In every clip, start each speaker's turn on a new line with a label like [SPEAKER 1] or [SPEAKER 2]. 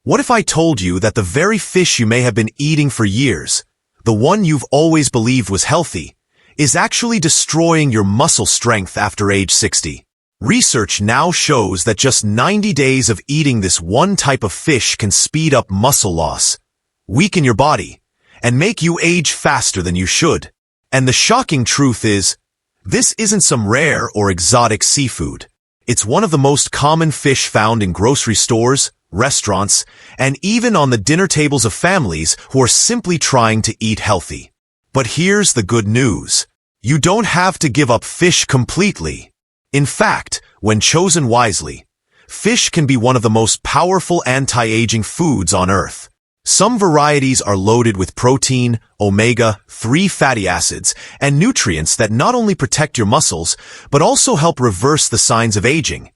[SPEAKER 1] What if I told you that the very fish you may have been eating for years, the one you've always believed was healthy, is actually destroying your muscle strength after age 60? Research now shows that just 90 days of eating this one type of fish can speed up muscle loss, weaken your body, and make you age faster than you should. And the shocking truth is, this isn't some rare or exotic seafood. It's one of the most common fish found in grocery stores, restaurants, and even on the dinner tables of families who are simply trying to eat healthy. But here's the good news. You don't have to give up fish completely. In fact, when chosen wisely, fish can be one of the most powerful anti-aging foods on Earth. Some varieties are loaded with protein, omega-3 fatty acids, and nutrients that not only protect your muscles, but also help reverse the signs of aging,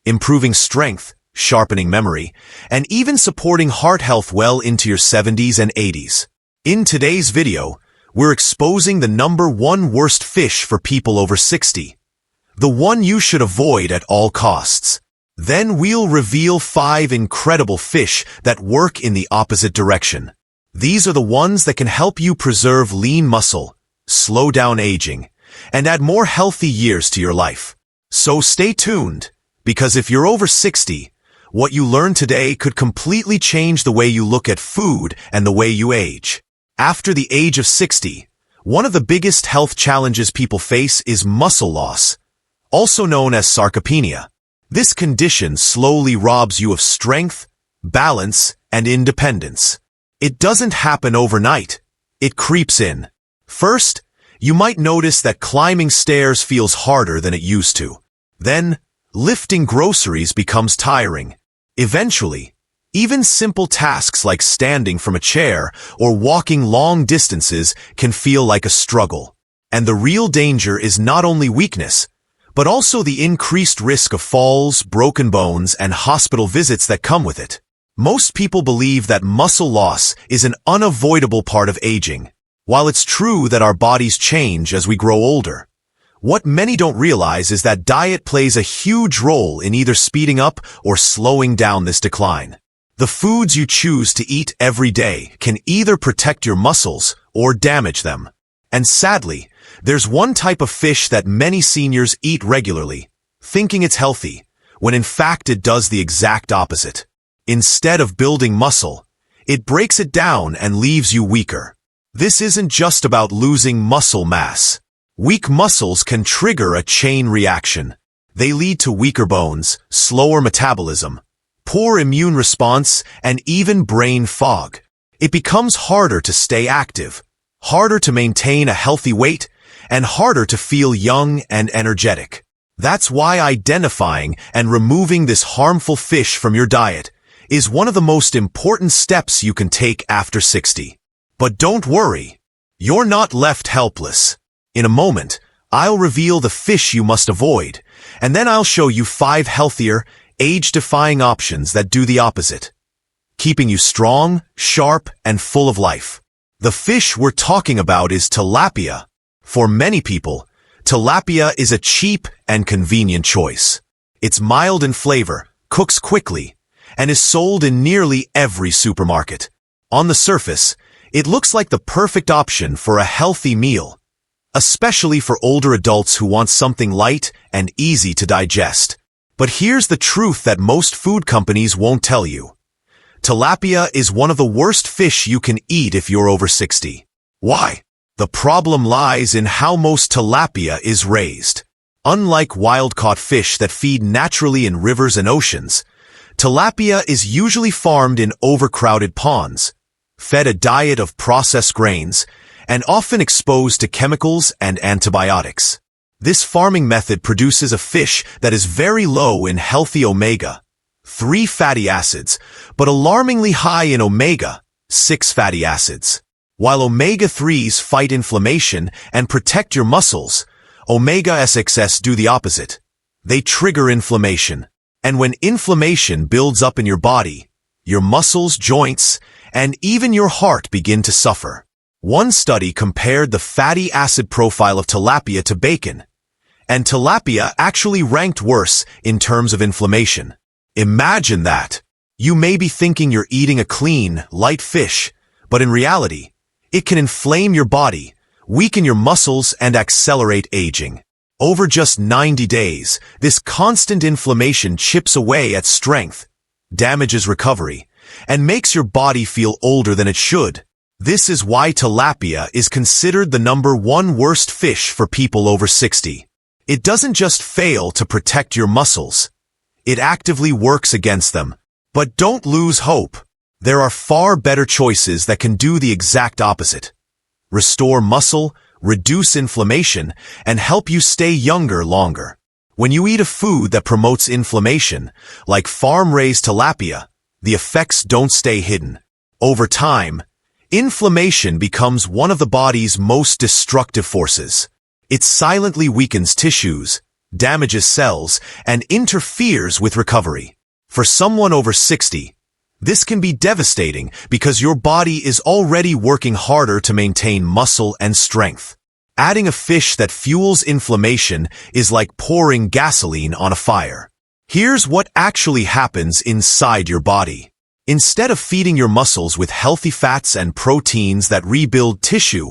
[SPEAKER 1] improving strength, sharpening memory, and even supporting heart health well into your 70s and 80s. In today's video, we're exposing the #1 worst fish for people over 60. The one you should avoid at all costs. Then we'll reveal 5 incredible fish that work in the opposite direction. These are the ones that can help you preserve lean muscle, slow down aging, and add more healthy years to your life. So stay tuned, because if you're over 60, what you learn today could completely change the way you look at food and the way you age. After the age of 60, one of the biggest health challenges people face is muscle loss, also known as sarcopenia. This condition slowly robs you of strength, balance, and independence. It doesn't happen overnight. It creeps in. First, you might notice that climbing stairs feels harder than it used to. Then, lifting groceries becomes tiring. Eventually, even simple tasks like standing from a chair or walking long distances can feel like a struggle. And the real danger is not only weakness, but also the increased risk of falls, broken bones, and hospital visits that come with it. Most people believe that muscle loss is an unavoidable part of aging. While it's true that our bodies change as we grow older, what many don't realize is that diet plays a huge role in either speeding up or slowing down this decline. The foods you choose to eat every day can either protect your muscles or damage them. And sadly, there's one type of fish that many seniors eat regularly, thinking it's healthy, when in fact it does the exact opposite. Instead of building muscle, it breaks it down and leaves you weaker. This isn't just about losing muscle mass. Weak muscles can trigger a chain reaction. They lead to weaker bones, slower metabolism, poor immune response, and even brain fog. It becomes harder to stay active, harder to maintain a healthy weight, and harder to feel young and energetic. That's why identifying and removing this harmful fish from your diet is one of the most important steps you can take after 60. But don't worry, you're not left helpless. In a moment, I'll reveal the fish you must avoid, and then I'll show you 5 healthier, age-defying options that do the opposite, keeping you strong, sharp, and full of life. The fish we're talking about is tilapia. For many people, tilapia is a cheap and convenient choice. It's mild in flavor, cooks quickly, and is sold in nearly every supermarket. On the surface, it looks like the perfect option for a healthy meal, especially for older adults who want something light and easy to digest. But here's the truth that most food companies won't tell you. Tilapia is one of the worst fish you can eat if you're over 60. Why? The problem lies in how most tilapia is raised. Unlike wild-caught fish that feed naturally in rivers and oceans, tilapia is usually farmed in overcrowded ponds, fed a diet of processed grains, and often exposed to chemicals and antibiotics. This farming method produces a fish that is very low in healthy omega-3 fatty acids, but alarmingly high in omega-6 fatty acids. While omega-3s fight inflammation and protect your muscles, omega-6s do the opposite. They trigger inflammation. And when inflammation builds up in your body, your muscles, joints, and even your heart begin to suffer. One study compared the fatty acid profile of tilapia to bacon, and tilapia actually ranked worse in terms of inflammation. Imagine that. You may be thinking you're eating a clean, light fish, but in reality, it can inflame your body, weaken your muscles, and accelerate aging. Over just 90 days, this constant inflammation chips away at strength, damages recovery, and makes your body feel older than it should. This is why tilapia is considered the #1 worst fish for people over 60. It doesn't just fail to protect your muscles. It actively works against them. But don't lose hope. There are far better choices that can do the exact opposite. Restore muscle, reduce inflammation, and help you stay younger longer. When you eat a food that promotes inflammation, like farm-raised tilapia, the effects don't stay hidden. Over time, inflammation becomes one of the body's most destructive forces. It silently weakens tissues, damages cells, and interferes with recovery. For someone over 60, this can be devastating because your body is already working harder to maintain muscle and strength. Adding a fish that fuels inflammation is like pouring gasoline on a fire. Here's what actually happens inside your body. Instead of feeding your muscles with healthy fats and proteins that rebuild tissue,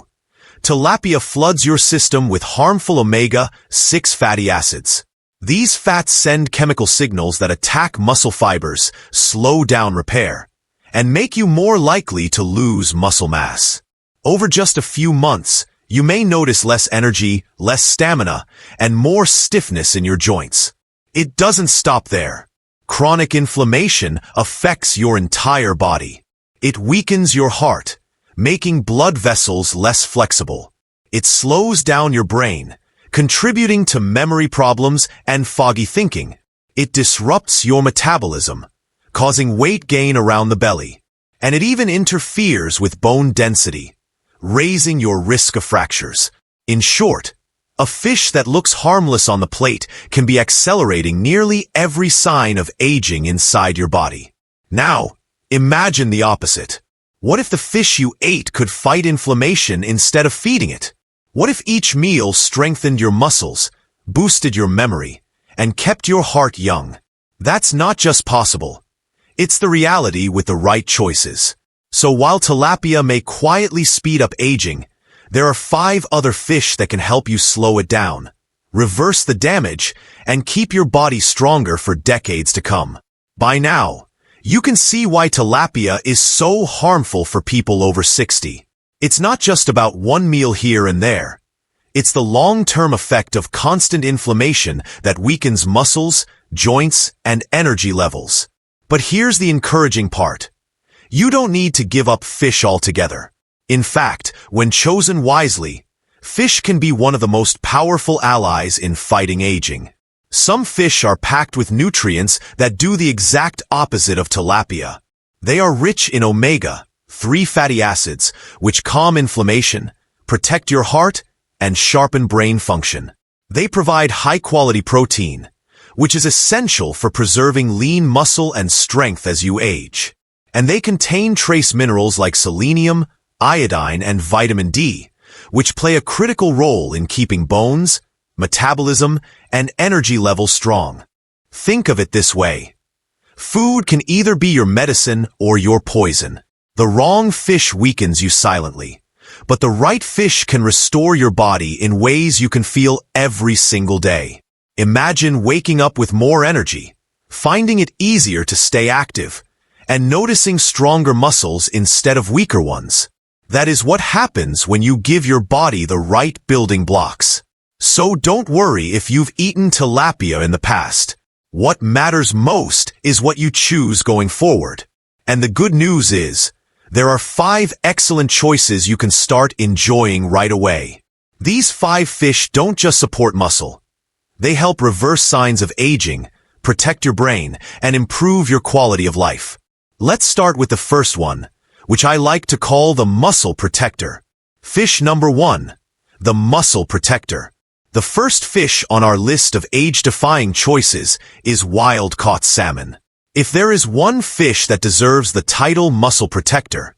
[SPEAKER 1] tilapia floods your system with harmful omega-6 fatty acids. These fats send chemical signals that attack muscle fibers, slow down repair, and make you more likely to lose muscle mass. Over just a few months, you may notice less energy, less stamina, and more stiffness in your joints. It doesn't stop there. Chronic inflammation affects your entire body. It weakens your heart, making blood vessels less flexible. It slows down your brain, contributing to memory problems and foggy thinking. It disrupts your metabolism, causing weight gain around the belly. And it even interferes with bone density, raising your risk of fractures. In short, a fish that looks harmless on the plate can be accelerating nearly every sign of aging inside your body. Now, imagine the opposite. What if the fish you ate could fight inflammation instead of feeding it? What if each meal strengthened your muscles, boosted your memory, and kept your heart young? That's not just possible. It's the reality with the right choices. So while tilapia may quietly speed up aging, there are 5 other fish that can help you slow it down, reverse the damage, and keep your body stronger for decades to come. By now, you can see why tilapia is so harmful for people over 60. It's not just about one meal here and there. It's the long-term effect of constant inflammation that weakens muscles, joints, and energy levels. But here's the encouraging part. You don't need to give up fish altogether. In fact, when chosen wisely, fish can be one of the most powerful allies in fighting aging. Some fish are packed with nutrients that do the exact opposite of tilapia. They are rich in omega-3 fatty acids, which calm inflammation, protect your heart, and sharpen brain function. They provide high-quality protein, which is essential for preserving lean muscle and strength as you age. And they contain trace minerals like selenium, iodine, and vitamin D, which play a critical role in keeping bones, metabolism, and energy levels strong. Think of it this way. Food can either be your medicine or your poison. The wrong fish weakens you silently, but the right fish can restore your body in ways you can feel every single day. Imagine waking up with more energy, finding it easier to stay active, and noticing stronger muscles instead of weaker ones. That is what happens when you give your body the right building blocks. So don't worry if you've eaten tilapia in the past. What matters most is what you choose going forward. And the good news is, there are 5 excellent choices you can start enjoying right away. These 5 fish don't just support muscle. They help reverse signs of aging, protect your brain, and improve your quality of life. Let's start with the first one, which I like to call the muscle protector. Fish number 1, the muscle protector. The first fish on our list of age-defying choices is wild-caught salmon. If there is one fish that deserves the title muscle protector,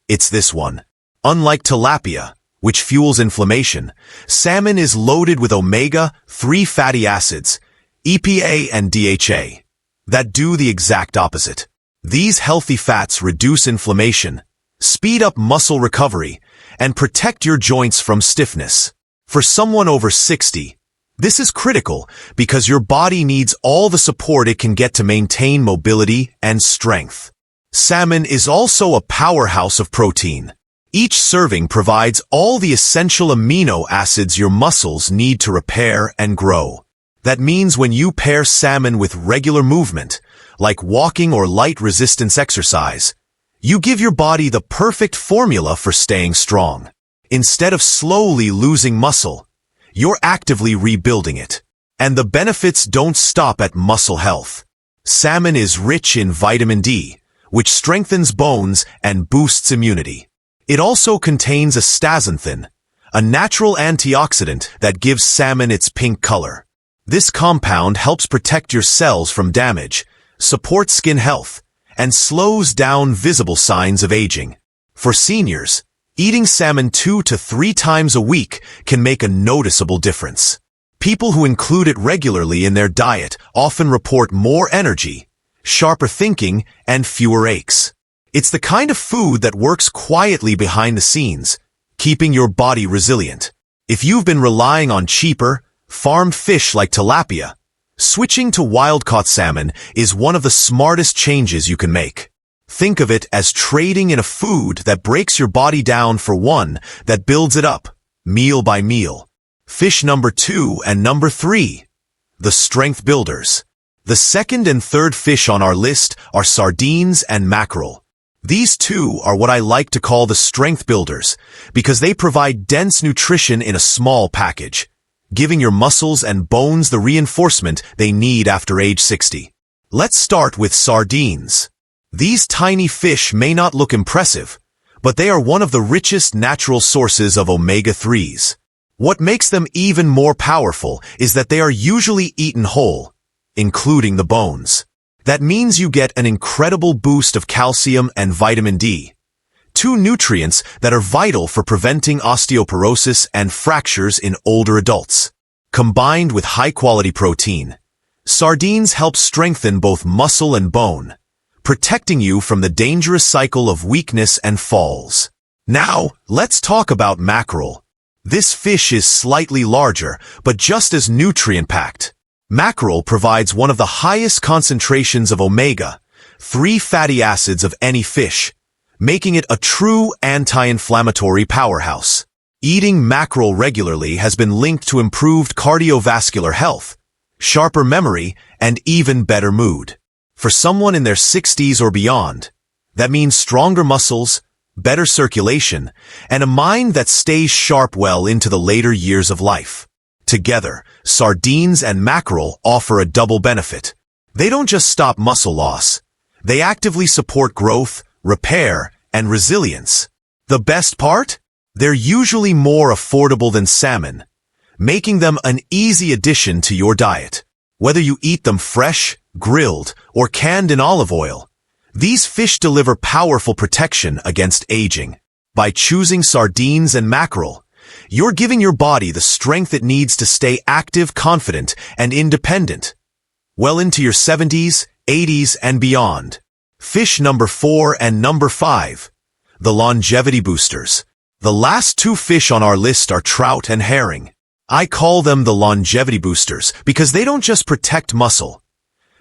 [SPEAKER 1] it's this one. Unlike tilapia, which fuels inflammation, salmon is loaded with omega-3 fatty acids, EPA and DHA, that do the exact opposite. These healthy fats reduce inflammation, speed up muscle recovery, and protect your joints from stiffness. For someone over 60, this is critical because your body needs all the support it can get to maintain mobility and strength. Salmon is also a powerhouse of protein. Each serving provides all the essential amino acids your muscles need to repair and grow. That means when you pair salmon with regular movement, like walking or light resistance exercise, you give your body the perfect formula for staying strong. Instead of slowly losing muscle, you're actively rebuilding it. And the benefits don't stop at muscle health. Salmon is rich in vitamin D, which strengthens bones and boosts immunity. It also contains astaxanthin, a natural antioxidant that gives salmon its pink color. This compound helps protect your cells from damage, supports skin health, and slows down visible signs of aging. For seniors, eating salmon 2 to 3 times a week can make a noticeable difference. People who include it regularly in their diet often report more energy, sharper thinking, and fewer aches. It's the kind of food that works quietly behind the scenes, keeping your body resilient. If you've been relying on cheaper, farmed fish like tilapia, switching to wild-caught salmon is one of the smartest changes you can make. Think of it as trading in a food that breaks your body down for one that builds it up, meal by meal. Fish number 2 and number 3, the strength builders. The second and third fish on our list are sardines and mackerel. These two are what I like to call the strength builders because they provide dense nutrition in a small package, giving your muscles and bones the reinforcement they need after age 60. Let's start with sardines. These tiny fish may not look impressive, but they are one of the richest natural sources of omega-3s. What makes them even more powerful is that they are usually eaten whole, including the bones. That means you get an incredible boost of calcium and vitamin D, two nutrients that are vital for preventing osteoporosis and fractures in older adults. Combined with high-quality protein, sardines help strengthen both muscle and bone, protecting you from the dangerous cycle of weakness and falls. Now, let's talk about mackerel. This fish is slightly larger, but just as nutrient-packed. Mackerel provides one of the highest concentrations of omega-3 fatty acids of any fish, making it a true anti-inflammatory powerhouse. Eating mackerel regularly has been linked to improved cardiovascular health, sharper memory, and even better mood. For someone in their 60s or beyond, that means stronger muscles, better circulation, and a mind that stays sharp well into the later years of life. Together, sardines and mackerel offer a double benefit. They don't just stop muscle loss. They actively support growth, repair, and resilience. The best part? They're usually more affordable than salmon, making them an easy addition to your diet. Whether you eat them fresh, grilled, or canned in olive oil, these fish deliver powerful protection against aging. By choosing sardines and mackerel, you're giving your body the strength it needs to stay active, confident, and independent, well into your 70s, 80s, and beyond. Fish number 4 and number 5, the longevity boosters. The last two fish on our list are trout and herring. I call them the longevity boosters because they don't just protect muscle.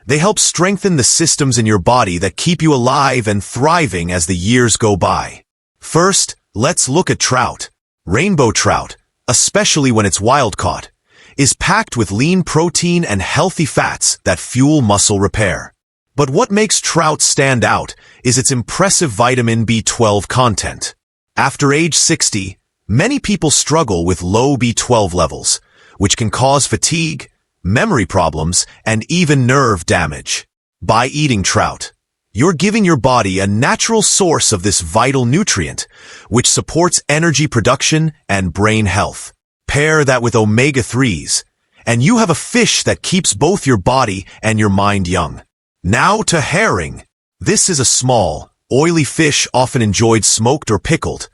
[SPEAKER 1] They help strengthen the systems in your body that keep you alive and thriving as the years go by. First, let's look at trout. Rainbow trout, especially when it's wild-caught, is packed with lean protein and healthy fats that fuel muscle repair. But what makes trout stand out is its impressive vitamin B12 content. After age 60, many people struggle with low B12 levels, which can cause fatigue, memory problems, and even nerve damage. By eating trout, you're giving your body a natural source of this vital nutrient, which supports energy production and brain health. Pair that with omega-3s, and you have a fish that keeps both your body and your mind young. Now to herring. This is a small, oily fish often enjoyed smoked or pickled,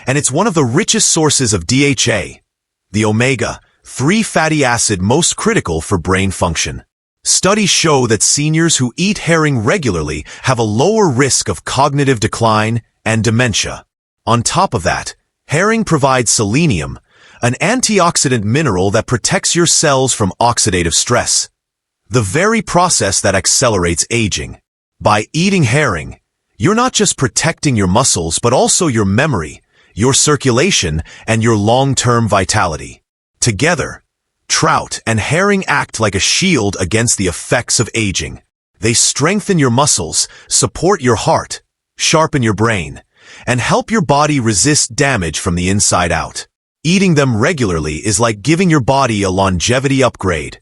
[SPEAKER 1] and it's one of the richest sources of DHA, the omega-3 fatty acid most critical for brain function. Studies show that seniors who eat herring regularly have a lower risk of cognitive decline and dementia. On top of that, herring provides selenium, an antioxidant mineral that protects your cells from oxidative stress, the very process that accelerates aging. By eating herring, you're not just protecting your muscles but also your memory, your circulation, and your long-term vitality. Together, trout and herring act like a shield against the effects of aging. They strengthen your muscles, support your heart, sharpen your brain, and help your body resist damage from the inside out. Eating them regularly is like giving your body a longevity upgrade,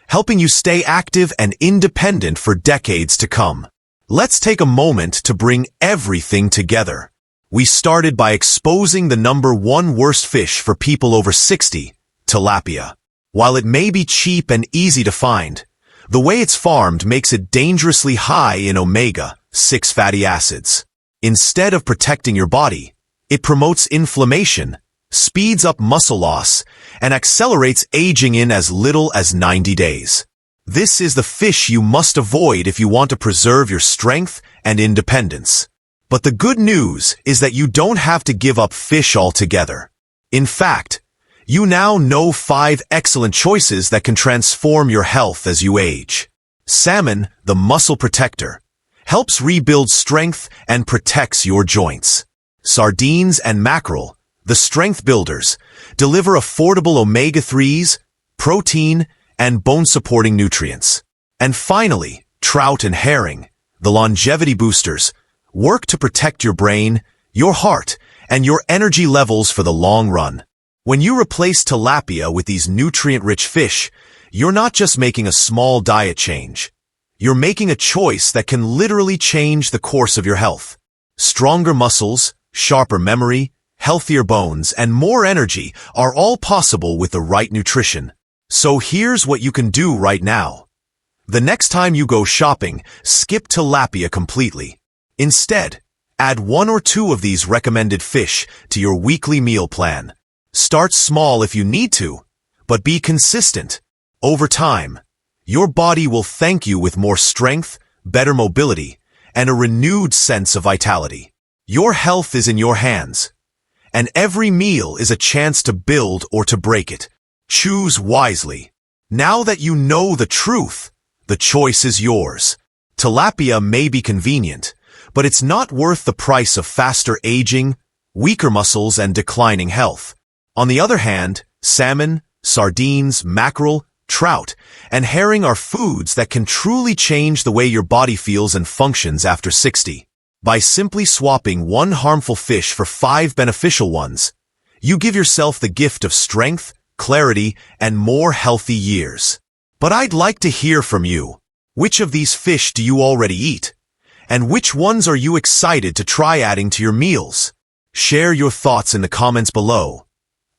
[SPEAKER 1] helping you stay active and independent for decades to come. Let's take a moment to bring everything together. We started by exposing the #1 worst fish for people over 60, tilapia. While it may be cheap and easy to find, the way it's farmed makes it dangerously high in omega-6 fatty acids. Instead of protecting your body, it promotes inflammation, speeds up muscle loss, and accelerates aging in as little as 90 days. This is the fish you must avoid if you want to preserve your strength and independence. But the good news is that you don't have to give up fish altogether. In fact, you now know 5 excellent choices that can transform your health as you age. Salmon, the muscle protector, helps rebuild strength and protects your joints. Sardines and mackerel, the strength builders, deliver affordable omega-3s, protein, and bone-supporting nutrients. And finally, trout and herring, the longevity boosters, work to protect your brain, your heart, and your energy levels for the long run. When you replace tilapia with these nutrient-rich fish, you're not just making a small diet change. You're making a choice that can literally change the course of your health. Stronger muscles, sharper memory, healthier bones, and more energy are all possible with the right nutrition. So here's what you can do right now. The next time you go shopping, skip tilapia completely. Instead, add 1 or 2 of these recommended fish to your weekly meal plan. Start small if you need to, but be consistent. Over time, your body will thank you with more strength, better mobility, and a renewed sense of vitality. Your health is in your hands, and every meal is a chance to build or to break it. Choose wisely. Now that you know the truth, the choice is yours. Tilapia may be convenient, but it's not worth the price of faster aging, weaker muscles, and declining health. On the other hand, salmon, sardines, mackerel, trout, and herring are foods that can truly change the way your body feels and functions after 60. By simply swapping 1 harmful fish for 5 beneficial ones, you give yourself the gift of strength, clarity, and more healthy years. But I'd like to hear from you. Which of these fish do you already eat? And which ones are you excited to try adding to your meals? Share your thoughts in the comments below.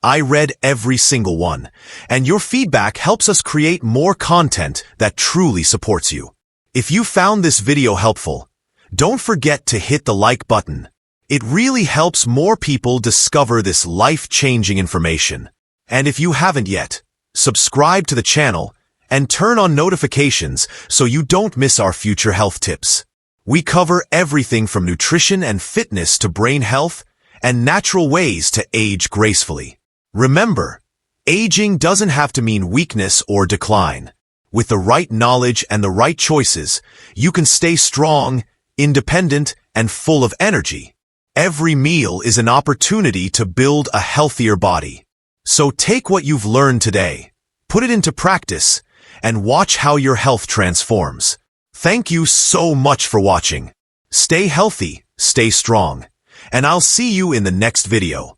[SPEAKER 1] I read every single one, and your feedback helps us create more content that truly supports you. If you found this video helpful, don't forget to hit the like button. It really helps more people discover this life-changing information. And if you haven't yet, subscribe to the channel and turn on notifications so you don't miss our future health tips. We cover everything from nutrition and fitness to brain health and natural ways to age gracefully. Remember, aging doesn't have to mean weakness or decline. With the right knowledge and the right choices, you can stay strong, independent, and full of energy. Every meal is an opportunity to build a healthier body. So take what you've learned today, put it into practice, and watch how your health transforms. Thank you so much for watching. Stay healthy, stay strong, and I'll see you in the next video.